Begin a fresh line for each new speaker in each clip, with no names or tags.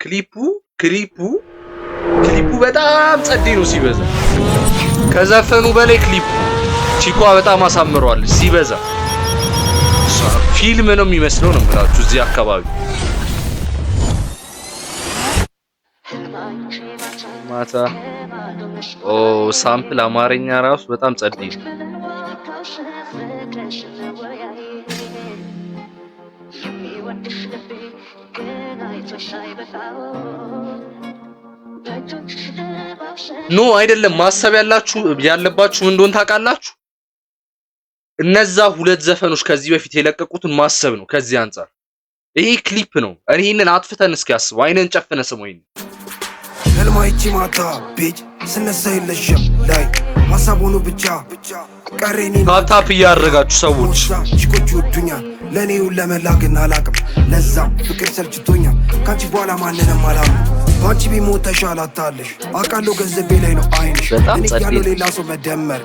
ክሊፑ በጣም ጸዴ ነው ሲበዛ ከዘፈኑ በላይ ክሊፑ ቺኳ በጣም አሳምሯለች ሲበዛ ፊልም ነው የሚመስለው ነው የምላችሁ እዚህ አካባቢ ማታ ሳምፕል አማርኛ ራሱ በጣም ጸዴ ነው ኖ አይደለም ማሰብ ያለባችሁ ምን እንደሆነ ታውቃላችሁ እነዛ ሁለት ዘፈኖች ከዚህ በፊት የለቀቁትን ማሰብ ነው ከዚህ አንፃር ይሄ ክሊፕ ነው እኔ ይሄንን አጥፍተን እስኪ አስበው አይነን ጨፍነ ስሙ ይሄን
ህልማይቺ ማታ ቤጅ ስነሳ የለሽም ላይ ሐሳቡኑ ብቻ ቀሬኒ
ታፕ ያደረጋችሁ ሰዎች
ቺኮቹ ወዱኛል ለኔው ለመላግና አላቅም ለዛ ፍቅር ሰልችቶኛል ካንቺ በኋላ ማንንም አላምንም ባንቺ ቢሞት ተሻላታለሽ አቃለው ገንዘቤ ላይ ነው አይንሽ እኔ ያለው ሌላ ሰው መደመር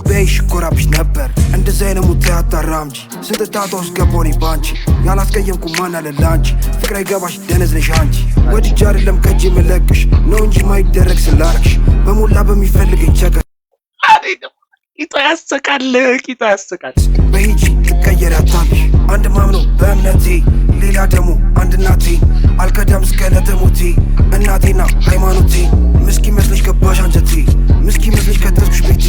በይሽ ኮራብሽ ነበር እንደዛ አይነ ሙት ያታራምጂ ስንት ታቶስ ገቦኒ ባንቺ ያላስቀየምኩ ማን አለ ላንቺ ፍቅር አይገባሽ ደነዝ ነሽ አንቺ ወድጄ አይደለም ከጂ መለቅሽ ነው እንጂ ማይደረግ ስላርክሽ በሞላ በሚፈልገኝ ቸገ ቂጣ ያሰቃል በሂጂ ትቀየራታለሽ አንድ ማምነው በእምነቴ ሌላ ደግሞ አንድ እናቴ አልከዳም እስከ ለተሞቴ እናቴና ሃይማኖቴ ምስኪ መስለሽ ገባሽ አንጀቴ ምስኪ መስለሽ ከተስኩሽ ቤቴ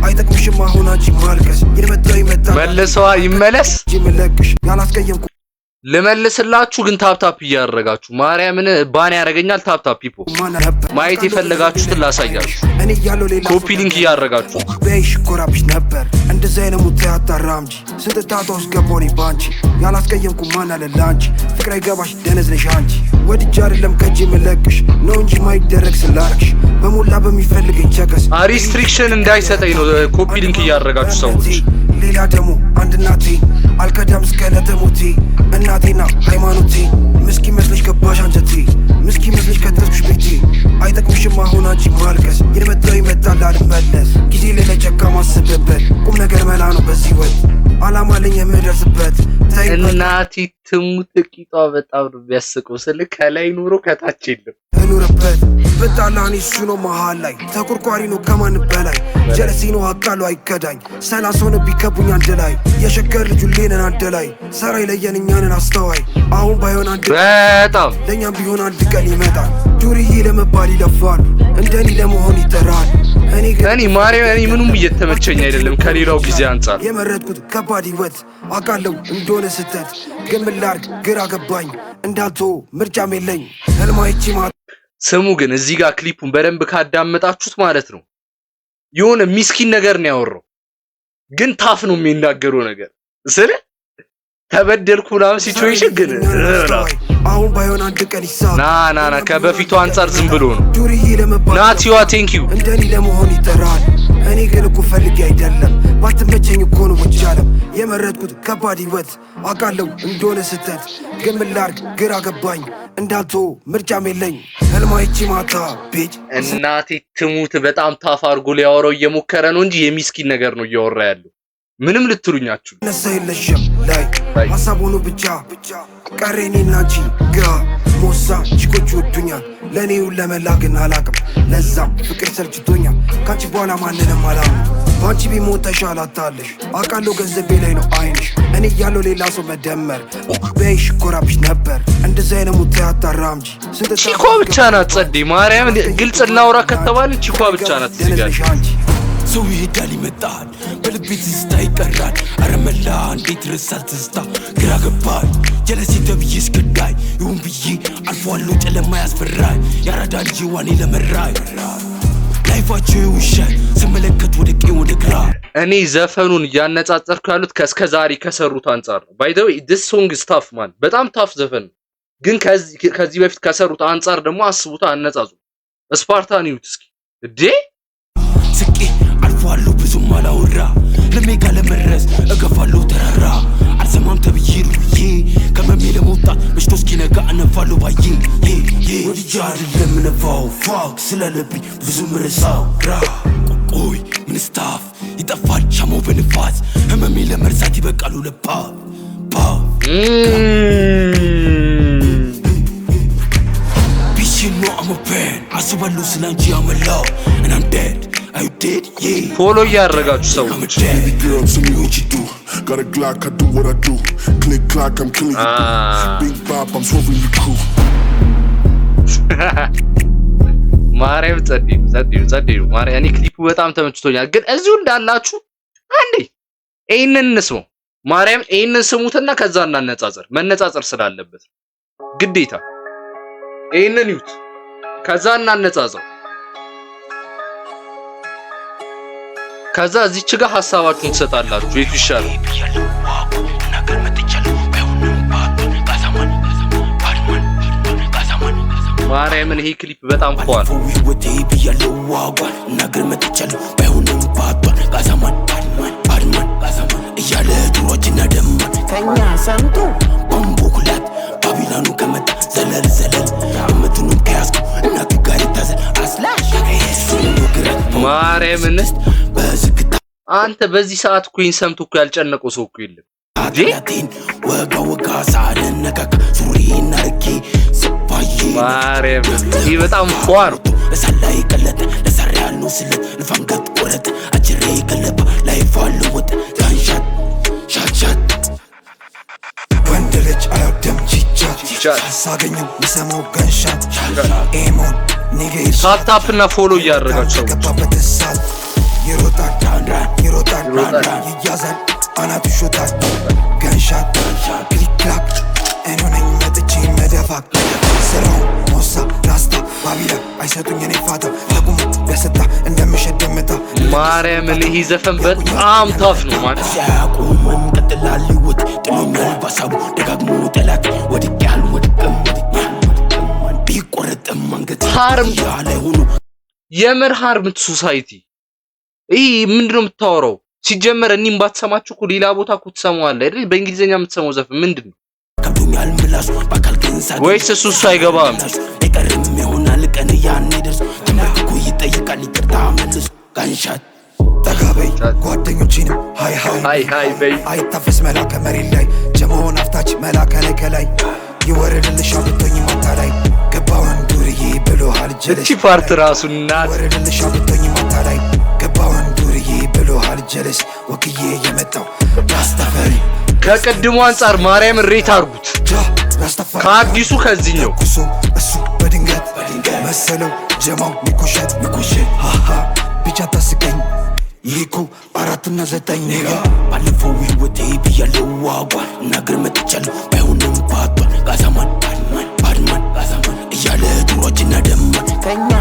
አይጠቅምሽም አሁን አንቺ ማልቀስ ይመጣው ይመጣ
መልሰዋ ይመለስ
ጂምለቅሽ ያላስቀየምኩ
ለመልስላችሁ ግን ታፕ እያደረጋችሁ ማርያምን ባን ያረጋኛል ታፕ ፒፖ ማየት የፈለጋችሁትን ላሳያችሁ
እኔ ያለው ሌላ
ኮፒ ሊንክ እያደረጋችሁ
በይሽ ኮራብሽ ነበር እንደዛ አይነ ሙት ያታራምጂ ስንት ታቶስ ገቦኒ ባንቺ ያላስቀየምኩ ማን አለ ላንቺ ፍቅር አይገባሽ ደነዝ ነሽ አንቺ ወድጄ አይደለም ከጂ መለቅሽ ነው እንጂ ማይደረግ ስላርክሽ በሞላ በሚፈልገኝ ቸከስ
ሪስትሪክሽን እንዳይሰጠኝ ነው ኮፒ ሊንክ እያደረጋችሁ ሰዎች
ሌላ ደግሞ አንድ እናቴ አልከዳም እስከ ለተሞቴ እናቴና ሃይማኖቴ ምስኪ መስለሽ ገባሽ አንጀቴ ምስኪ መስለሽ ከተስኩሽ ቤቴ አይጠቅምሽም አሁን አንቺ ማልቀስ ይመጣው ይመጣል አልመለስ ጊዜ ለለጨካ ማስበበት ቁም ነገር መላ ነው በዚህ ወጥ አላማ ለኝ የምደርስበት
እናቴ ትሙት ቂጧ በጣም ነው የሚያስቀው ስለ ከላይ ኑሮ ከታች የለም
እኑርበት በጣላኒ እሱ ነው መሃል ላይ ተቆርቋሪ ነው ከማን በላይ ጀለሲ ነው አቃሉ አይከዳኝ ሰላሶን ቢከቡኝ አንድ ላይ የሸገር ልጁ ሌነን አንድ ላይ ሰራይ ለየንኛንን አስተዋይ አሁን ባይሆን አንድ
በጣም
ለኛም ቢሆን አንድ ቀን ይመጣል ዱርዬ ለመባል ይለፋሉ እንደኔ ለመሆን ይጠራል እኔ
ማርያም እኔ ምንም እየተመቸኝ አይደለም ከሌላው ጊዜ አንፃር
የመረጥኩት ከባድ ህይወት አቃለው እንደሆነ ስተት ግን ምን ላድርግ ግራ ገባኝ እንዳልተው ምርጫም የለኝ ህልማይቺ
ስሙ ግን እዚህ ጋር ክሊፑን በደንብ ካዳመጣችሁት ማለት ነው የሆነ ሚስኪን ነገር ነው ያወራው ግን ታፍ ነው የሚናገረው ነገር ስለ ተበደልኩና ሲቹዌሽን ግን
አሁን ባይሆን አንድ ቀን ይሳብ
ና ከበፊቱ አንፃር ዝም ብሎ ነው ናቲዋ ቴንክ ዩ
እንደኔ ለመሆን ይጠራል እኔ ግን እኮ ፈልጌ አይደለም ባትመቸኝ እኮ ነው ወጫለም የመረጥኩት ከባድ ህይወት አቃለው እንደሆነ ስተት ግን ምን ላድርግ ግራ ገባኝ እንዳልተው ምርጫም የለኝ ህልማይቺ ማታ ቤጅ
እናቴ ትሙት በጣም ታፍ አድርጎ ሊያወራው እየሞከረ ነው እንጂ የሚስኪን ነገር ነው እያወራ ያለው ምንም ልትሉኛችሁ
ነሳ የለሽም ላይ ሐሳቡኑ ብቻ ቀሬኒና አንቺ ግራ ሞሳ ቺኮቹ ወዱኛል ለኔው ለመላግና አላቅም ለዛ ፍቅር ሰልችቶኛል ካንቺ በኋላ ማንንም አላምንም ባንቺ ቢሞት ተሻላታለሽ አቃለው ገንዘቤ ላይ ነው አይንሽ እኔ ያለው ሌላ ሰው መደመር በይሽ ኮራብሽ ነበር እንደዛ አይነ ሙት ያታራምጂ ስንት
ቺኮ ብቻ ናት ጸዴ ማርያም ግልጽ እናውራ ከተባለ ቺኮ ብቻ ናት እዚህ ጋር
ሰው ይሄዳል ይመጣል በልቤ ትዝታ ይቀራል አረመላ እንዴት ረሳል ትዝታ ግራ ገባኝ ጀለሲ ተብዬ እስከዳይ ይሁን ብዬ አልፏለሁ ጨለማ ያስፈራኝ ያራዳ ልጅ ዋኔ ለመራይ ላይፋቸው ውሻይ ስመለከት ወደ ቀኝ ወደ ግራ
እኔ ዘፈኑን ያነጻጸርኩ ያሉት ከስከዛሪ ከሰሩት አንፃር ነው ባይ ዘ ዌይ this song is tough man በጣም ታፍ ዘፈን ግን ከዚህ በፊት ከሰሩት አንፃር ደግሞ አስቡታ አነጻጹ ስፓርታን ይዩት እስኪ እዴ
ስቄ አልፏለሁ ብዙም አላወራ ለሜጋ ለመድረስ እገፋለሁ ተራራ አልሰማም ተብዬ ሩዬ ከመሜ ለመውጣት መሽቶ እስኪነጋ እነፋለሁ ባዬ ወድጄ አይደለም ነፋው ፋክ ስለለብኝ ብዙ ምረሳው ራ ቆይ ምንስታፍ ይጠፋል ሻማው በንፋስ ህመሜ ለመርሳት ይበቃሉ ለፓ you know I'm a fan አስባለሁ ስላንቺ ያመላው and I'm dead I did yeah
ፎሎ ያደረጋችሁ ሰዎች
Baby girl, tell me what you do. Got a Glock, I do what I do. Click, clock, I'm killing you. Big Bop, I'm swerving you cool.
ማርያም ጸዴው ማርያም እኔ ክሊፑ በጣም ተመችቶኛል። ግን እዚሁ እንዳላችሁ አንዴ ይሄንን እንስማው። ማርያም ይሄንን ስሙትና ከዛ እናነጻጽር። መነጻጸር ስላለበት ግዴታ ይሄንን ይዩት፣ ከዛ እናነጻጽር። ከዛ እዚች ጋር ሐሳባችሁን ትሰጣላችሁ። የቱ ይሻላል? ማርያምን ይሄ ክሊፕ በጣም ፏል።
ከኛ ሰምቶ ቦምቦኩላት ባቢላኑ ከመጣ ዘለል እምትኑን ከያዝኩ እናቱ ጋር ይታዘል አስላሽ
ማርያምን በዝግታ አንተ በዚህ ሰዓት እኮ ይሄን ሰምቶ እኮ ያልጨነቀው ሰው እኮ የለም።
አዲን ወጋ ሳደነካካ ሱሪና ርኬ ሰባዬ
ማርያም ይሄ በጣም ፏር
ለሰላይ ቀለጠ ለሰራ ያለው ስለ ለፋንገት ቆረጠ አጅሬ ገለባ ላይፍ አለወጥ ጋንሻት ሻቻት
ወንድ ልጅ አያውቅም ቺቻት ሳገኘው የሰማው ጋንሻት ኤሞን ኒጌር
ታፕና ፎሎ እያደረጋችሁ ሰዎች
ይሮጣል ይያዛል አናቱ ሾታል ጋንሻት ክሊክ ክላክ እኔ ነኝ መጥቼ መደፋቅ ስራው ሞሳ ራስታ ባቢላ አይሰጡኝ እኔ ፋታ ለቁም ቢያሰጣ እንደምሸደምታ
ማርያምን ይሄ ዘፈን በጣም ታፍ ነው ማለት
ያቁመን ቀጥላል ይወት ጥሎኛል ባሳቡ ደጋግሞ ጠላት ወድቄያል ወድቀም ቢቆረጥም አንገት
ሃርም
ያለ ሆኖ
የምር ሃርምት ሶሳይቲ ይሄ ምንድነው የምታወራው? ሲጀመር እኒም ባትሰማችሁ እኮ ሌላ ቦታ እኮ ትሰማዋለህ አይደል? በእንግሊዘኛ የምትሰማው ዘፈን ምንድነው?
ከብዶኛል ምላሱ በአካል ግን
ወይስ እሱ አይገባም?
አይቀርም ይሆናል ቀን ያኔ ደርስ ተመርኩ ይጠይቃል ይቅርታ መልስ ጋንሻት
ጠጋበይ ጓደኞቼንም ሃይ በይ አይታፈስ መላከ መሬት ላይ ጀመሆን አፍታች መላከ ላይ ከላይ ይወረድልሻ ብቶኝ ማታ ላይ ገባውን ዱርዬ ብሎሃል ጀለስ
እቺ ፓርት ራሱ እናት
ይወረድልሻ ብቶኝ ማታ ላይ ገባውን ዱርዬ ብሎሃል ጀለስ ወክዬ የመጣው ራስተፈሪ
ከቀድሞ አንፃር ማርያምን ሬት አርጉት። ከአዲሱ ከዚህኛው
እሱ በድንገት መሰለው ጀማው ሚኮሸት ሃሃ ብቻ ታስቀኝ ይኮ 4.9 ኔጋ
ባለፈው ህይወቴ ብያለው ዋጓ ነገር መጥቻለሁ ባይሆንም ባቷል ጋዛማን ጋዛማን እያለ ድሮችና ደማን ከኛ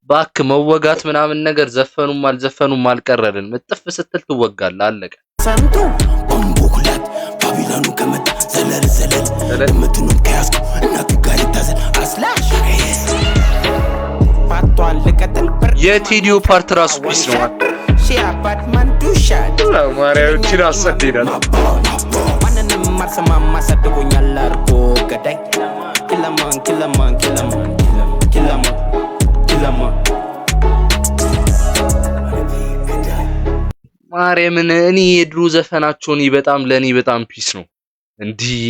ባክ መወጋት ምናምን ነገር ዘፈኑም አልዘፈኑም አልቀረልን። ምጥፍ ስትል ትወጋለህ። አለቀ።
ሰምቶ ቦምቦኩላት ባቢላኑ ከመጣ ዘለል እምትኑን ከያዝኩ እናቱ ጋር ይታዘል አስላሽ ባቷል ልቀጥል
የቴዲዮ ፓርት ራሱ ፒስ ነው።
ሺአፓትማን ዱሻት
ማርያም ቺራ አሰደዳል።
ማንንም ማሰማማ ሰደጎኛል አርጎ ገዳይ ኪለማን
ማርያምን እኔ የድሮ ዘፈናቸውን በጣም ለኔ በጣም ፒስ ነው እንዲህ